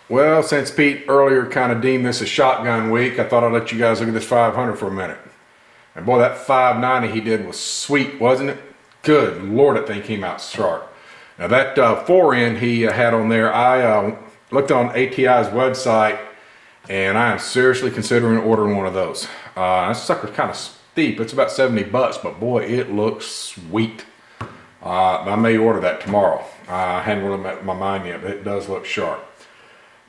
Well, since Pete earlier kind of deemed this a shotgun week, I thought I'd let you guys look at this 500 for a minute. And boy, that 590 he did was sweet, wasn't it? Good Lord, that thing came out sharp. Now that forend he had on there, I looked on ATI's website, and I am seriously considering ordering one of those. That sucker's kind of steep. It's about 70 bucks, but boy, it looks sweet. I may order that tomorrow. I hadn't really made my mind yet, but it does look sharp.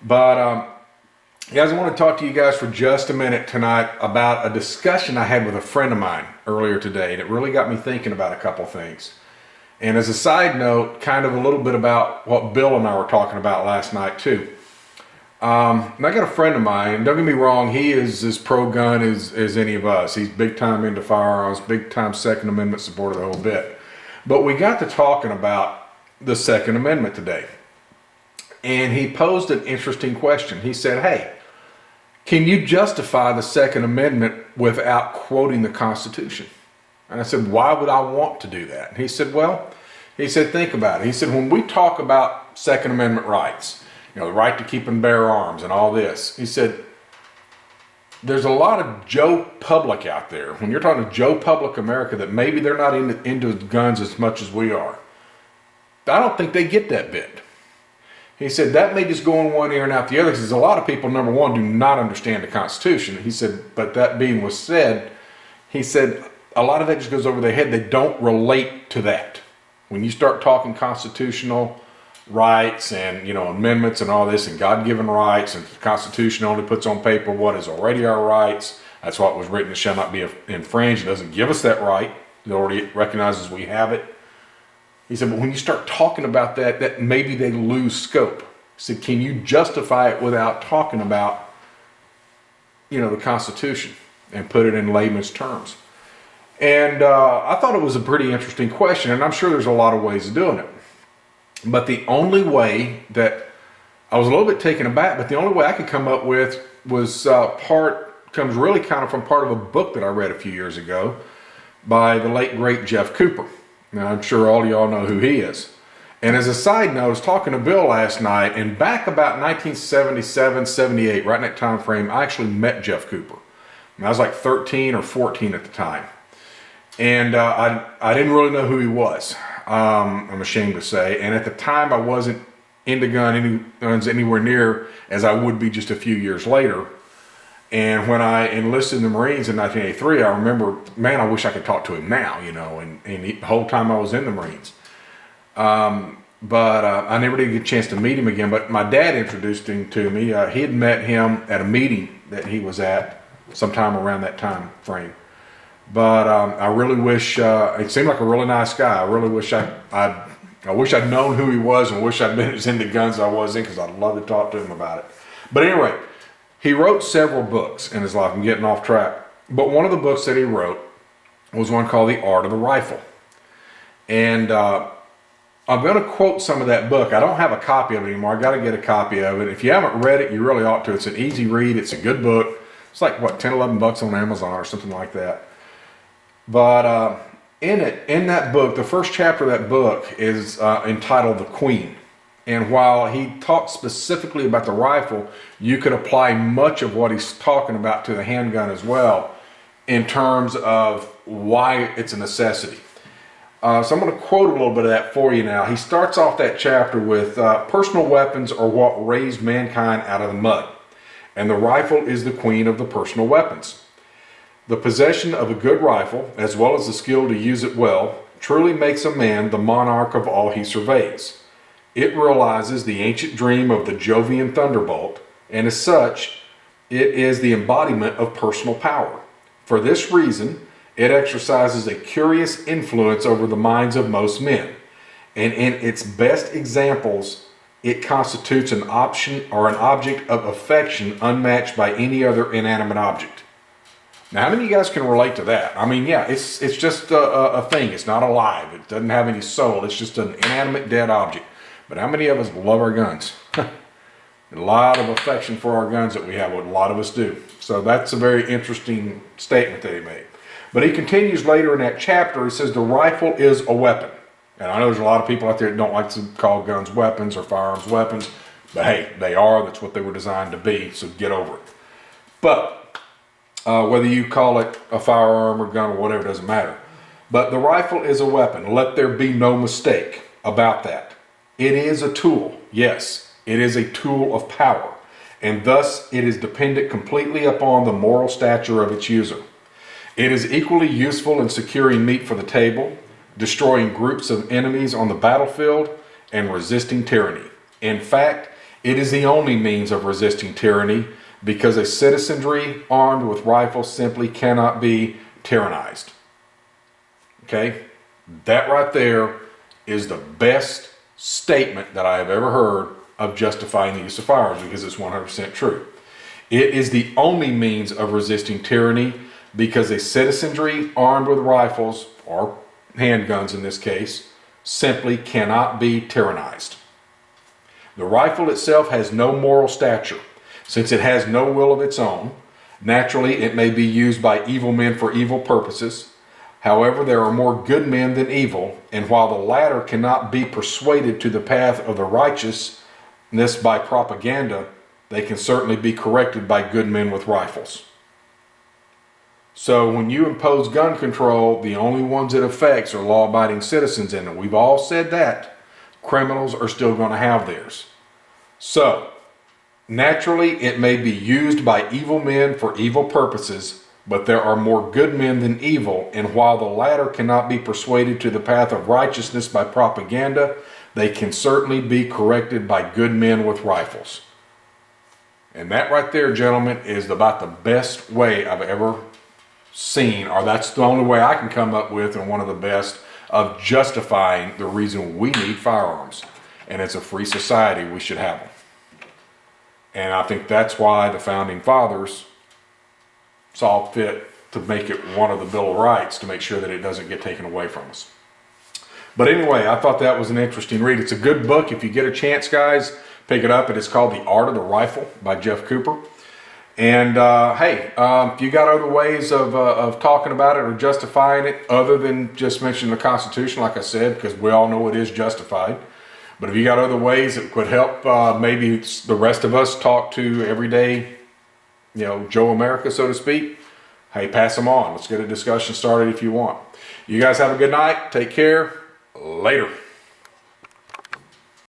But guys, I want to talk to you guys for just a minute tonight about a discussion I had with a friend of mine earlier today, and it really got me thinking about a couple things. And as a side note, kind of a little bit about what Bill and I were talking about last night too. And I got a friend of mine, and don't get me wrong, he is as pro-gun as any of us. He's big time into firearms, big time Second Amendment supporter, the whole bit. But we got to talking about the Second Amendment today. And he posed an interesting question. He said, hey, can you justify the Second Amendment without quoting the Constitution? And I said, why would I want to do that? And he said, think about it. He said, when we talk about Second Amendment rights, the right to keep and bear arms and all this, he said, there's a lot of Joe Public out there. When you're talking to Joe Public America, that maybe they're not into guns as much as we are. I don't think they get that bit. He said that may just go in one ear and out the other, because a lot of people, number one, do not understand the Constitution. He said, but that being was said, he said a lot of that just goes over their head. They don't relate to that. When you start talking constitutional rights and amendments and all this and God-given rights, and the Constitution only puts on paper what is already our rights. That's what was written. It shall not be infringed. It doesn't give us that right. It already recognizes we have it. He said, but when you start talking about that maybe they lose scope. He said, can you justify it without talking about, the Constitution and put it in layman's terms? And I thought it was a pretty interesting question, and I'm sure there's a lot of ways of doing it. But the only way that I was a little bit taken aback, but the only way I could come up with was comes really kind of from part of a book that I read a few years ago by the late great Jeff Cooper. Now, I'm sure all of y'all know who he is. And as a side note, I was talking to Bill last night, and back about 1977, 78, right in that time frame, I actually met Jeff Cooper. And I was like 13 or 14 at the time. And I didn't really know who he was, I'm ashamed to say. And at the time, I wasn't into guns anywhere near as I would be just a few years later. And when I enlisted in the Marines in 1983, I remember, man, I wish I could talk to him now, and the whole time I was in the Marines. But I never did get a chance to meet him again. But my dad introduced him to me. He had met him at a meeting that he was at sometime around that time frame. But I really wish, it seemed like a really nice guy. I really wish I wish I'd known who he was, and wish I'd been as into guns as I was in, because I'd love to talk to him about it. But anyway, he wrote several books in his life. I'm getting off track. But one of the books that he wrote was one called The Art of the Rifle. And I'm going to quote some of that book. I don't have a copy of it anymore. I got to get a copy of it. If you haven't read it, you really ought to. It's an easy read. It's a good book. It's like, 10, 11 bucks on Amazon or something like that. But in that book, the first chapter of that book is entitled The Queen. And while he talks specifically about the rifle, you could apply much of what he's talking about to the handgun as well, in terms of why it's a necessity. So I'm going to quote a little bit of that for you now. He starts off that chapter with, personal weapons are what raised mankind out of the mud, and the rifle is the queen of the personal weapons. The possession of a good rifle, as well as the skill to use it well, truly makes a man the monarch of all he surveys. It realizes the ancient dream of the Jovian thunderbolt, and as such, it is the embodiment of personal power. For this reason, it exercises a curious influence over the minds of most men, and in its best examples, it constitutes an option or an object of affection unmatched by any other inanimate object. Now, how many of you guys can relate to that? I mean, yeah, it's just a thing. It's not alive. It doesn't have any soul. It's just an inanimate, dead object. But how many of us love our guns? A lot of affection for our guns that we have, what a lot of us do. So that's a very interesting statement that he made. But he continues later in that chapter. He says the rifle is a weapon. And I know there's a lot of people out there that don't like to call guns weapons or firearms weapons. But hey, they are. That's what they were designed to be, so get over it. But whether you call it a firearm or gun or whatever, doesn't matter. But the rifle is a weapon. Let there be no mistake about that. It is a tool. Yes, it is a tool of power. And thus, it is dependent completely upon the moral stature of its user. It is equally useful in securing meat for the table, destroying groups of enemies on the battlefield, and resisting tyranny. In fact, it is the only means of resisting tyranny because a citizenry armed with rifles simply cannot be tyrannized. Okay? That right there is the best statement that I have ever heard of justifying the use of firearms because it's 100% true. It is the only means of resisting tyranny because a citizenry armed with rifles, or handguns in this case, simply cannot be tyrannized. The rifle itself has no moral stature. Since it has no will of its own, naturally it may be used by evil men for evil purposes. However, there are more good men than evil, and while the latter cannot be persuaded to the path of the righteousness by propaganda, they can certainly be corrected by good men with rifles. So when you impose gun control, the only ones it affects are law-abiding citizens, and we've all said that. Criminals are still going to have theirs. So, naturally, it may be used by evil men for evil purposes, but there are more good men than evil, and while the latter cannot be persuaded to the path of righteousness by propaganda, they can certainly be corrected by good men with rifles. And that right there, gentlemen, is about the best way I've ever seen, or that's the only way I can come up with, and one of the best of justifying the reason we need firearms. And it's a free society, we should have them. And I think that's why the founding fathers saw fit to make it one of the Bill of Rights to make sure that it doesn't get taken away from us. But anyway, I thought that was an interesting read. It's a good book. If you get a chance, guys, pick it up. It is called The Art of the Rifle by Jeff Cooper. And hey, if you got other ways of talking about it or justifying it other than just mentioning the Constitution, like I said, because we all know it is justified. But if you got other ways that could help maybe the rest of us talk to everyday, Joe America, so to speak, hey, pass them on. Let's get a discussion started if you want. You guys have a good night. Take care. Later.